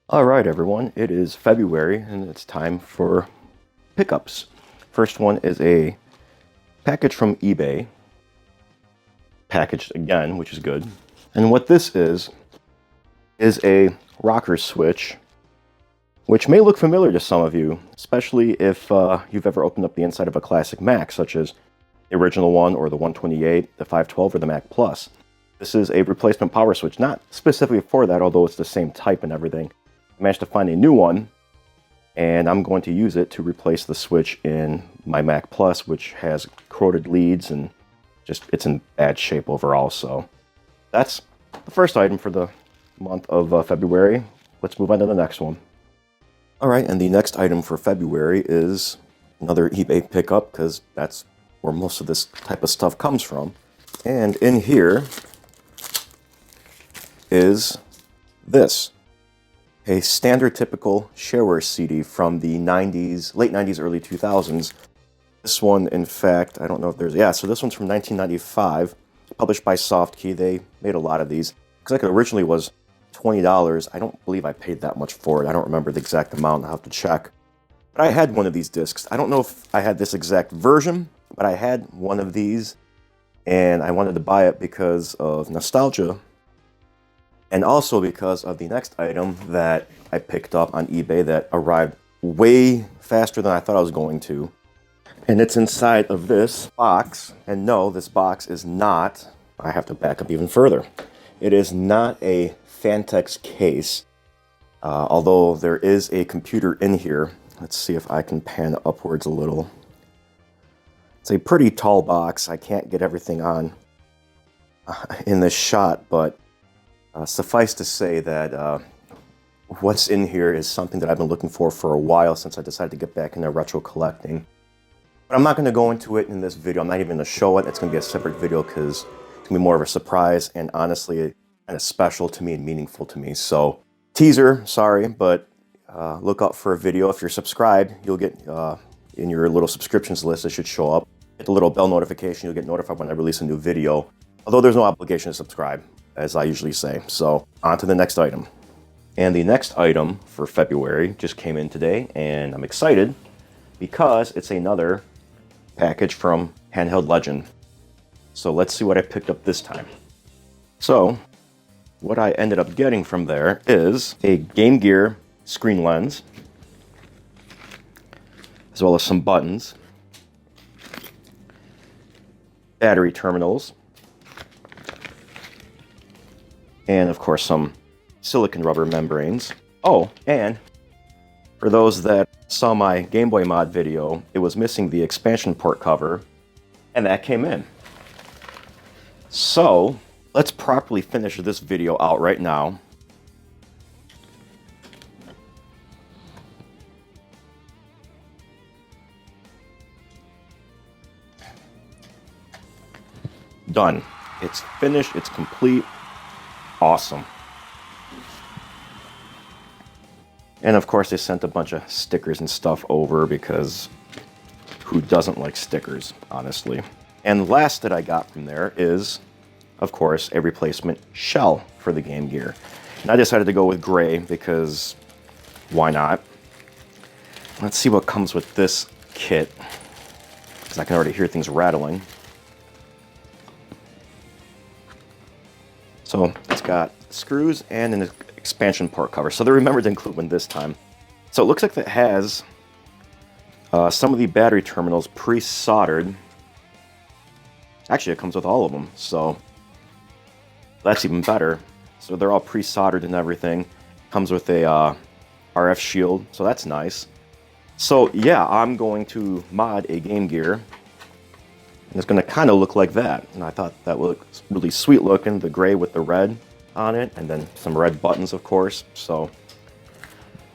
All right, everyone, it is February and it's time for pickups. First one is a package from eBay, packaged again, which is good. And what this is a rocker switch, which may look familiar to some of you, especially if you've ever opened up the inside of a classic Mac, such as the original one or the 128, the 512, or the Mac Plus. This is a replacement power switch, not specifically for that, although it's the same type and everything. I managed to find a new one, and I'm going to use it to replace the switch in my Mac Plus, which has corroded leads and just it's in bad shape overall. So that's the first item for the month of February. Let's move on to the next one. All right, and the next item for February is another eBay pickup, because that's where most of this type of stuff comes from. And in here is this. A standard typical Shareware CD from the 90s, late 90s, early 2000s. This one, in fact, I don't know if there's... Yeah, so this one's from 1995, published by Softkey. They made a lot of these. Looks like it originally was $20. I don't believe I paid that much for it. I don't remember the exact amount. I'll have to check. But I had one of these discs. I don't know if I had this exact version, but I had one of these, and I wanted to buy it because of nostalgia. And also because of the next item that I picked up on eBay that arrived way faster than I thought I was going to. And it's inside of this box. And no, this box is not, I have to back up even further. It is not a Phanteks case, although there is a computer in here. Let's see if I can pan upwards a little. It's a pretty tall box. I can't get everything on in this shot, but suffice to say that what's in here is something that I've been looking for a while, since I decided to get back into retro collecting. But I'm not going to go into it in this video. I'm not even going to show it. It's going to be a separate video because it's going to be more of a surprise and honestly kind of special to me and meaningful to me. So teaser, sorry, but look out for a video. If you're subscribed, you'll get in your little subscriptions list, it should show up. Hit the little bell notification. You'll get notified when I release a new video. Although there's no obligation to subscribe, as I usually say. So on to the next item. And the next item for February just came in today, and I'm excited because it's another package from Handheld Legend. So let's see what I picked up this time. So what I ended up getting from there is a Game Gear screen lens, as well as some buttons, battery terminals, and of course some silicone rubber membranes. Oh, and for those that saw my Game Boy Mod video, it was missing the expansion port cover, and that came in. So let's properly finish this video out right now. Done. It's finished, it's complete. Awesome. And of course they sent a bunch of stickers and stuff over, because who doesn't like stickers, honestly. And last that I got from there is, of course, a replacement shell for the Game Gear. And I decided to go with gray because why not? Let's see what comes with this kit, because I can already hear things rattling. So it's got screws and an expansion port cover. So they remembered to include one this time. So it looks like it has some of the battery terminals pre-soldered. Actually, it comes with all of them, so that's even better. So they're all pre-soldered and everything. Comes with a RF shield, so that's nice. So yeah, I'm going to mod a Game Gear. And it's going to kind of look like that. And I thought that looked really sweet looking, the gray with the red on it, and then some red buttons, of course. So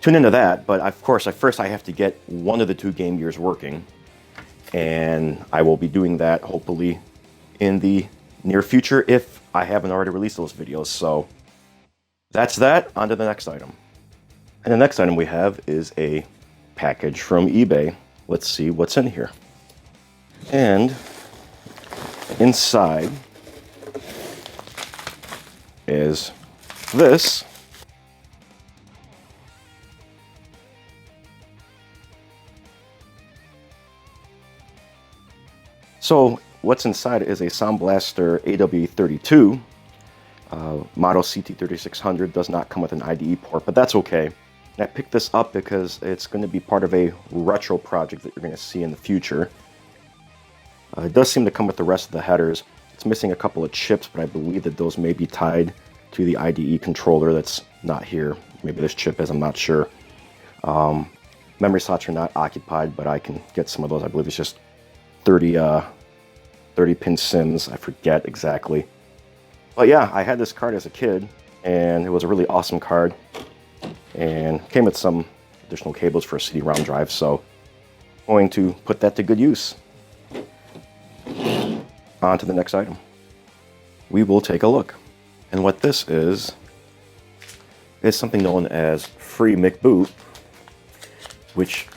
tune into that. But of course, at first I have to get one of the two Game Gears working. And I will be doing that hopefully in the near future if I haven't already released those videos. So that's that. On to the next item. And the next item we have is a package from eBay. Let's see what's in here. And inside is this. So what's inside is a Sound Blaster AW32. Model CT3600 does not come with an IDE port, but that's okay. And I picked this up because it's going to be part of a retro project that you're going to see in the future. It does seem to come with the rest of the headers. It's missing a couple of chips, but I believe that those may be tied to the IDE controller that's not here. Maybe this chip is, I'm not sure. Memory slots are not occupied, but I can get some of those. I believe it's just 30 pin sims. I forget exactly. But yeah, I had this card as a kid, and it was a really awesome card. And came with some additional cables for a CD-ROM drive, so I'm going to put that to good use. On to the next item. We will take a look. And what this is something known as free McBoot, which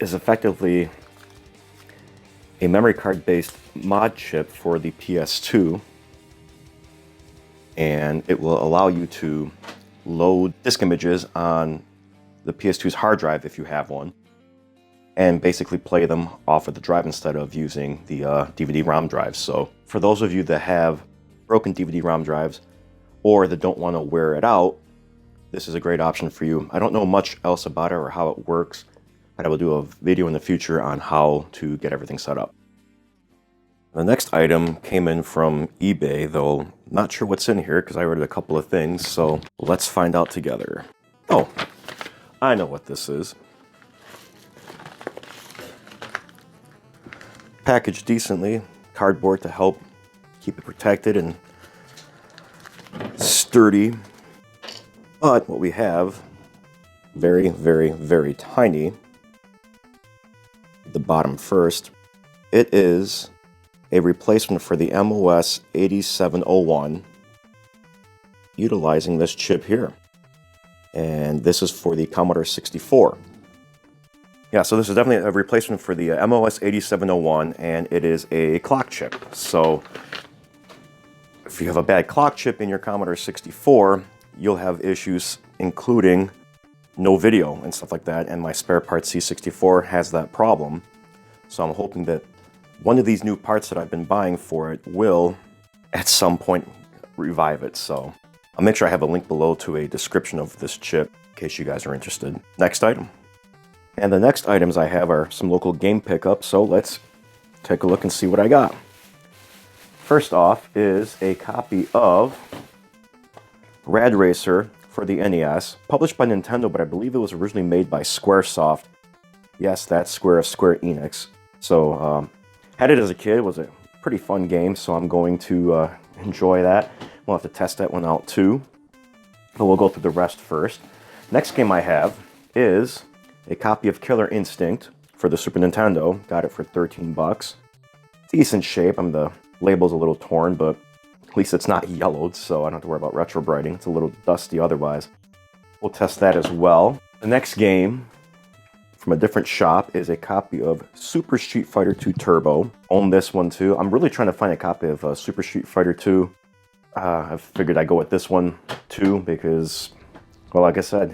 is effectively a memory card based mod chip for the PS2, and it will allow you to load disk images on the PS2's hard drive if you have one, and basically play them off of the drive instead of using the DVD-ROM drives. So for those of you that have broken DVD-ROM drives or that don't want to wear it out, this is a great option for you. I don't know much else about it or how it works, but I will do a video in the future on how to get everything set up. The next item came in from eBay, though not sure what's in here because I ordered a couple of things, so let's find out together. Oh, I know what this is. Packaged decently, cardboard to help keep it protected and sturdy. But what we have, very, very, very tiny. The bottom first, it is a replacement for the MOS8701, utilizing this chip here. And this is for the Commodore 64. Yeah, so this is definitely a replacement for the MOS8701, and it is a clock chip. So if you have a bad clock chip in your Commodore 64, you'll have issues including no video and stuff like that, and my spare part C64 has that problem. So I'm hoping that one of these new parts that I've been buying for it will, at some point, revive it. So I'll make sure I have a link below to a description of this chip in case you guys are interested. Next item. And the next items I have are some local game pickups, so let's take a look and see what I got. First off is a copy of Rad Racer for the NES, published by Nintendo, but I believe it was originally made by Squaresoft. Yes, that's Square Enix. So, had it as a kid. It was a pretty fun game, so I'm going to enjoy that. We'll have to test that one out too, but we'll go through the rest first. Next game I have is a copy of Killer Instinct for the Super Nintendo. Got it for 13 bucks. Decent shape. The label's a little torn, but at least it's not yellowed, so I don't have to worry about retro brighting. It's a little dusty otherwise. We'll test that as well. The next game from a different shop is a copy of Super Street Fighter 2 Turbo. Own this one too. I'm really trying to find a copy of Super Street Fighter 2. I figured I'd go with this one too because, well, like I said,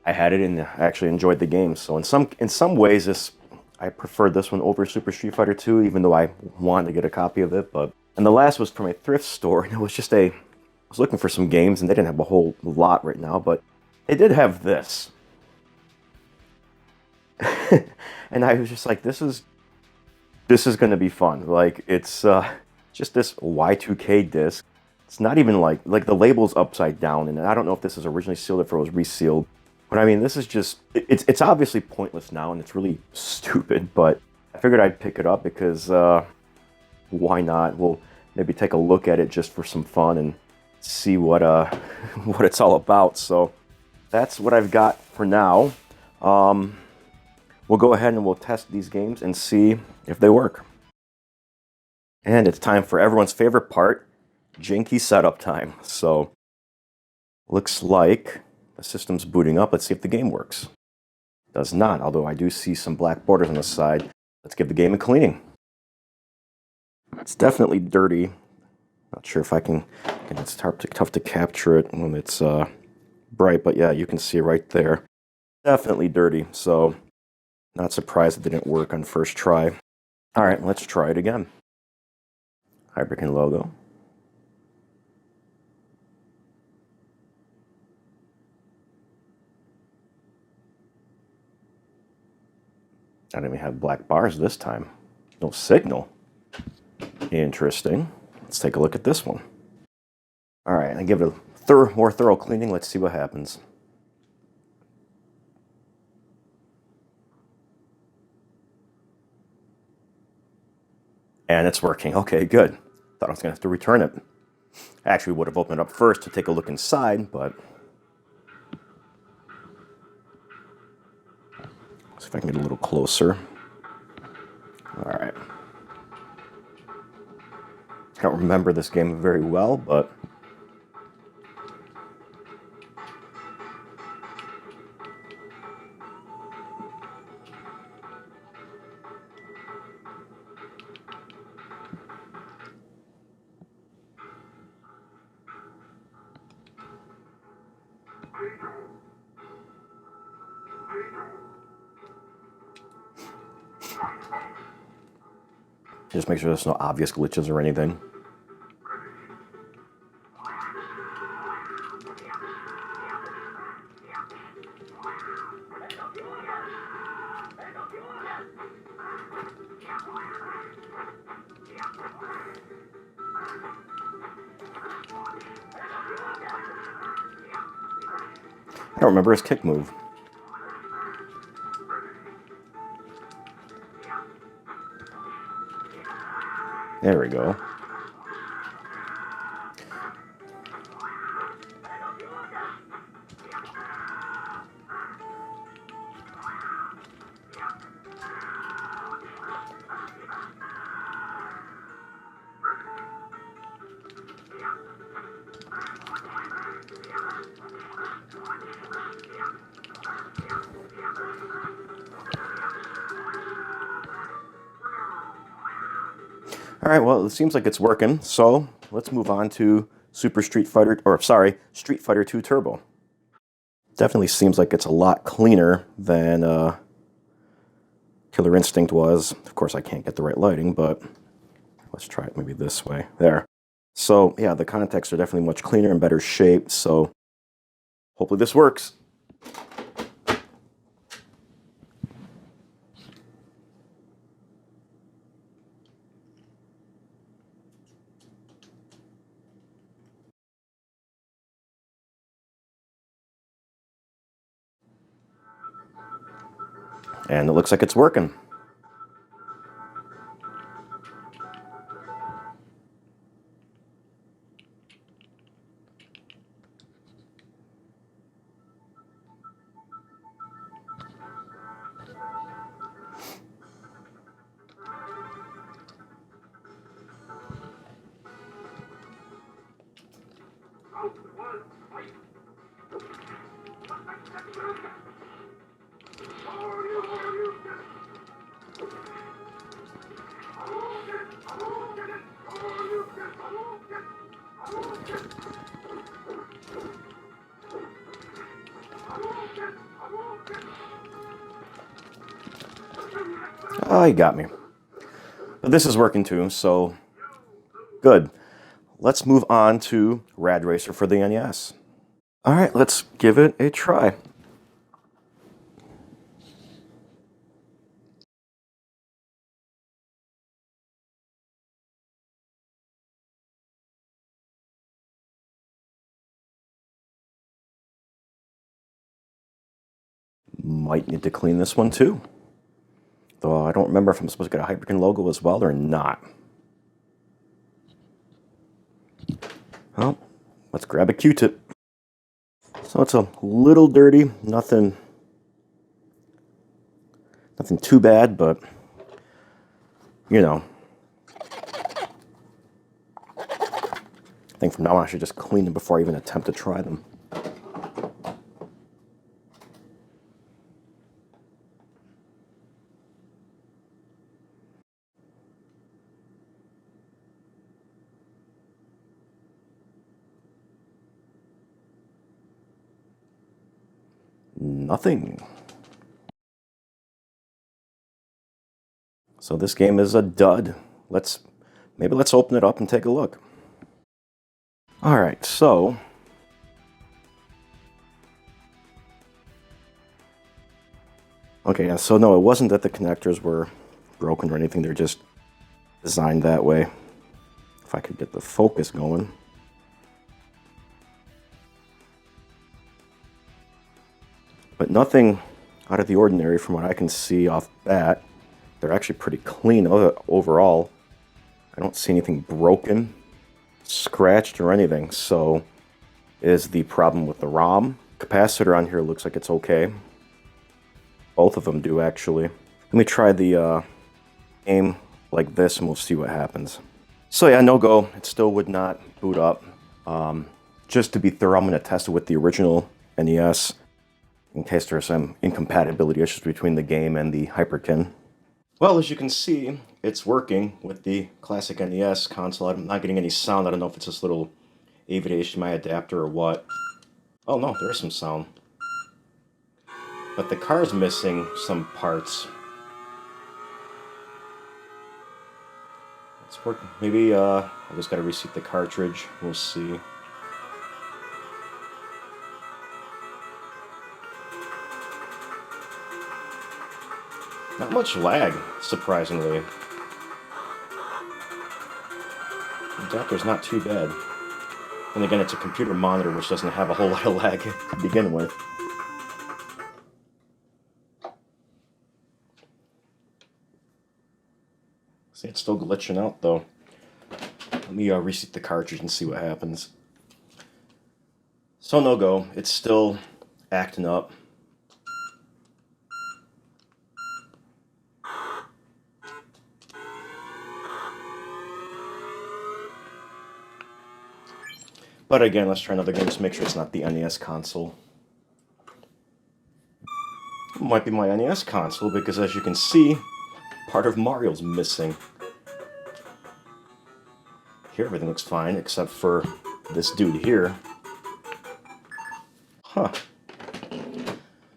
I had it and I actually enjoyed the game. So in some ways, I preferred this one over Super Street Fighter 2, even though I wanted to get a copy of it. And the last was from a thrift store, and it was just I was looking for some games, and they didn't have a whole lot right now, but they did have this. And I was just like, this is going to be fun. Like, it's just this Y2K disc. It's not even like the label's upside down, and I don't know if this is originally sealed, if it was resealed. But I mean, this is just, it's obviously pointless now, and it's really stupid, but I figured I'd pick it up because why not? We'll maybe take a look at it just for some fun and see what it's all about. So that's what I've got for now. We'll go ahead and we'll test these games and see if they work. And it's time for everyone's favorite part, janky setup time. So looks like the system's booting up. Let's see if the game works. Does not, although I do see some black borders on the side. Let's give the game a cleaning. It's definitely dirty. Not sure if I can, it's tough to capture it when it's bright, but yeah, you can see right there. Definitely dirty, so not surprised it didn't work on first try. All right, let's try it again. Hyperkin logo. I don't even have black bars this time. No signal. Interesting. Let's take a look at this one. All right, I give it a more thorough cleaning. Let's see what happens. And it's working. Okay, good. Thought I was going to have to return it. I actually would have opened it up first to take a look inside, but... see if I can get a little closer. All right. I don't remember this game very well, but... just make sure there's no obvious glitches or anything. I don't remember his kick move. There we go. All right, well, it seems like it's working, so let's move on to Street Fighter 2 Turbo. Definitely seems like it's a lot cleaner than Killer Instinct was. Of course, I can't get the right lighting, but let's try it maybe this way. There. So, yeah, the contacts are definitely much cleaner and better shape, so hopefully this works. And it looks like it's working. Oh, you got me. But this is working too, so good. Let's move on to Rad Racer for the NES. All right, let's give it a try. Might need to clean this one too. Though I don't remember if I'm supposed to get a Hyperkin logo as well or not. Well, let's grab a Q-tip. So it's a little dirty, nothing too bad, but you know. I think from now on I should just clean them before I even attempt to try them. Nothing. So this game is a dud. Maybe let's open it up and take a look. All right, so okay, yeah, so no, it wasn't that the connectors were broken or anything. They're just designed that way. If I could get the focus going. But nothing out of the ordinary from what I can see off bat. They're actually pretty clean overall. I don't see anything broken, scratched, or anything. So is the problem with the ROM? Capacitor on here looks like it's okay. Both of them do, actually. Let me try the game like this and we'll see what happens. So yeah, no go. It still would not boot up. Just to be thorough, I'm going to test it with the original NES in case there's some incompatibility issues between the game and the Hyperkin. Well, as you can see, it's working with the classic NES console. I'm not getting any sound. I don't know if it's this little AV to HDMI adapter or what. Oh no, there is some sound. But the car's missing some parts. It's working. Maybe I just gotta reseat the cartridge. We'll see. Not much lag, surprisingly. The adapter's not too bad. And again, it's a computer monitor, which doesn't have a whole lot of lag to begin with. See, it's still glitching out, though. Let me reset the cartridge and see what happens. So no go. It's still acting up. But again, let's try another game to make sure it's not the NES console. It might be my NES console because, as you can see, part of Mario's missing. Here everything looks fine except for this dude here. Huh.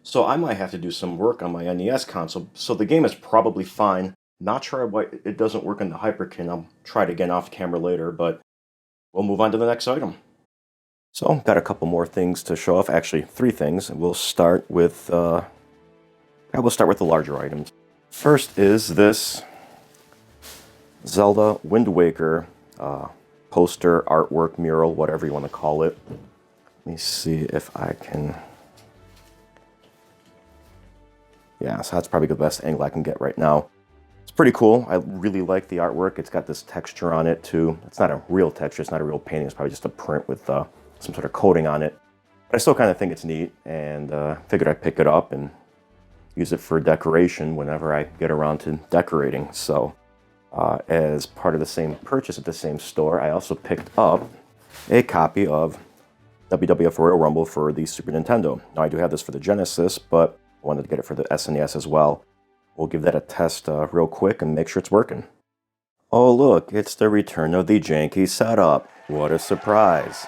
So I might have to do some work on my NES console. So the game is probably fine. Not sure why it doesn't work on the Hyperkin. I'll try it again off camera later, but we'll move on to the next item. So, got a couple more things to show off. Actually, 3 things. We'll start with the larger items. First is this Zelda Wind Waker poster, artwork, mural, whatever you want to call it. Let me see if I can. Yeah, so that's probably the best angle I can get right now. It's pretty cool. I really like the artwork. It's got this texture on it too. It's not a real texture. It's not a real painting. It's probably just a print with some sort of coating on it. But I still kind of think it's neat, and figured I'd pick it up and use it for decoration whenever I get around to decorating. So as part of the same purchase at the same store, I also picked up a copy of WWF Royal Rumble for the Super Nintendo. Now I do have this for the Genesis, but I wanted to get it for the SNES as well. We'll give that a test real quick and make sure it's working. Oh look, it's the return of the janky setup. What a surprise.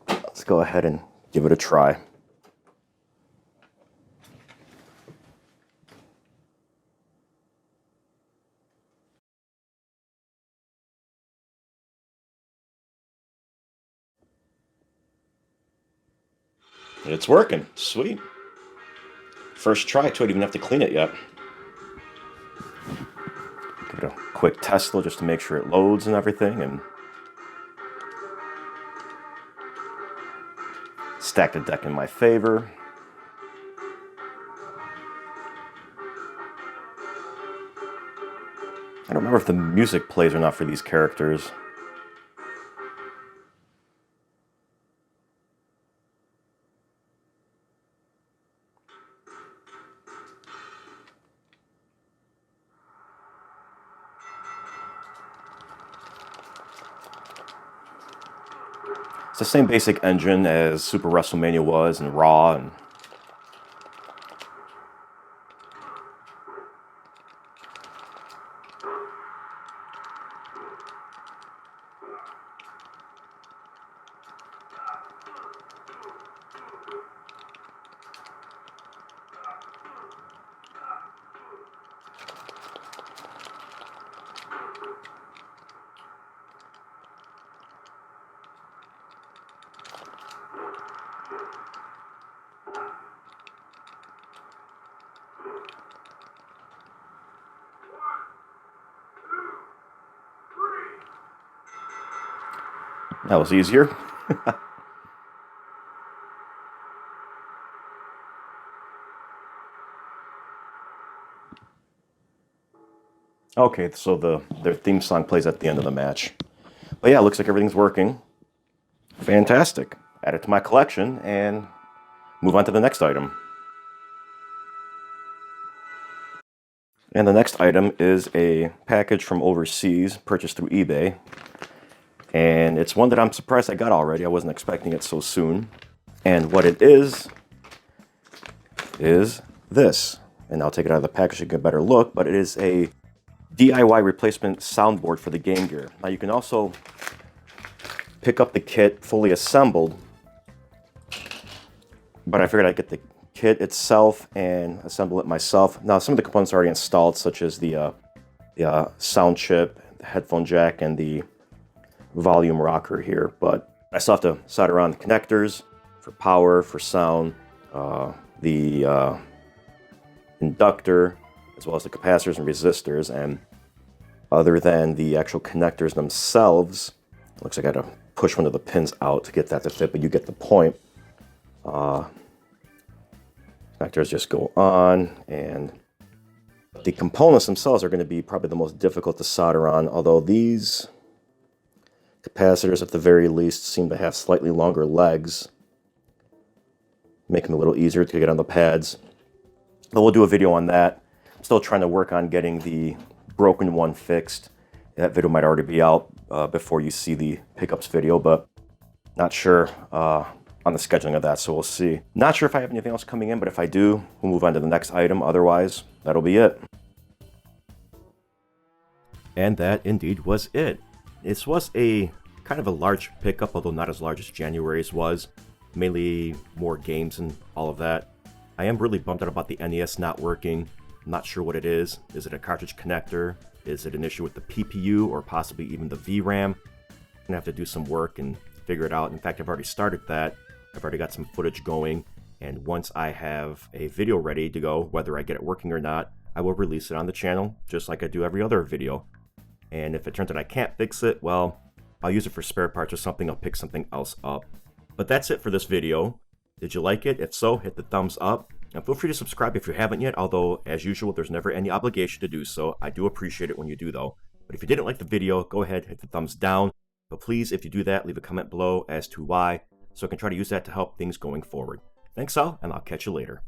Let's go ahead and give it a try. It's working. Sweet. First try, too. I don't even have to clean it yet. Give it a quick test though, just to make sure it loads and everything, and stack the deck in my favor. I don't remember if the music plays or not for these characters. It's the same basic engine as Super WrestleMania was and Raw and That was easier. Okay, so their theme song plays at the end of the match. But yeah, looks like everything's working. Fantastic. Add it to my collection and move on to the next item. And the next item is a package from overseas, purchased through eBay. And it's one that I'm surprised I got already. I wasn't expecting it so soon. And what it is this. And I'll take it out of the package to get a better look, but it is a DIY replacement soundboard for the Game Gear. Now you can also pick up the kit fully assembled, but I figured I'd get the kit itself and assemble it myself. Now some of the components are already installed, such as the sound chip, the headphone jack, and the volume rocker here, but I still have to solder on the connectors for power, for sound, the inductor, as well as the capacitors and resistors. And other than the actual connectors themselves, it looks like I got to push one of the pins out to get that to fit, but you get the point. Connectors just go on, and the components themselves are going to be probably the most difficult to solder on, although these capacitors at the very least seem to have slightly longer legs, make them a little easier to get on the pads. But we'll do a video on that. I'm still trying to work on getting the broken one fixed. That video might already be out before you see the pickups video, but not sure on the scheduling of that, so we'll see. Not sure if I have anything else coming in, but if I do, we'll move on to the next item. Otherwise, that'll be it. And that indeed was it. This was a kind of a large pickup, although not as large as January's was. Mainly more games and all of that. I am really bummed out about the NES not working. I'm not sure what it is. Is it a cartridge connector? Is it an issue with the PPU or possibly even the VRAM? I'm gonna have to do some work and figure it out. In fact, I've already started that. I've already got some footage going, and once I have a video ready to go, whether I get it working or not, I will release it on the channel, just like I do every other video. And if it turns out I can't fix it, well, I'll use it for spare parts or something. I'll pick something else up. But that's it for this video. Did you like it? If so, hit the thumbs up. And feel free to subscribe if you haven't yet, although, as usual, there's never any obligation to do so. I do appreciate it when you do, though. But if you didn't like the video, go ahead, hit the thumbs down. But please, if you do that, leave a comment below as to why, so I can try to use that to help things going forward. Thanks all, and I'll catch you later.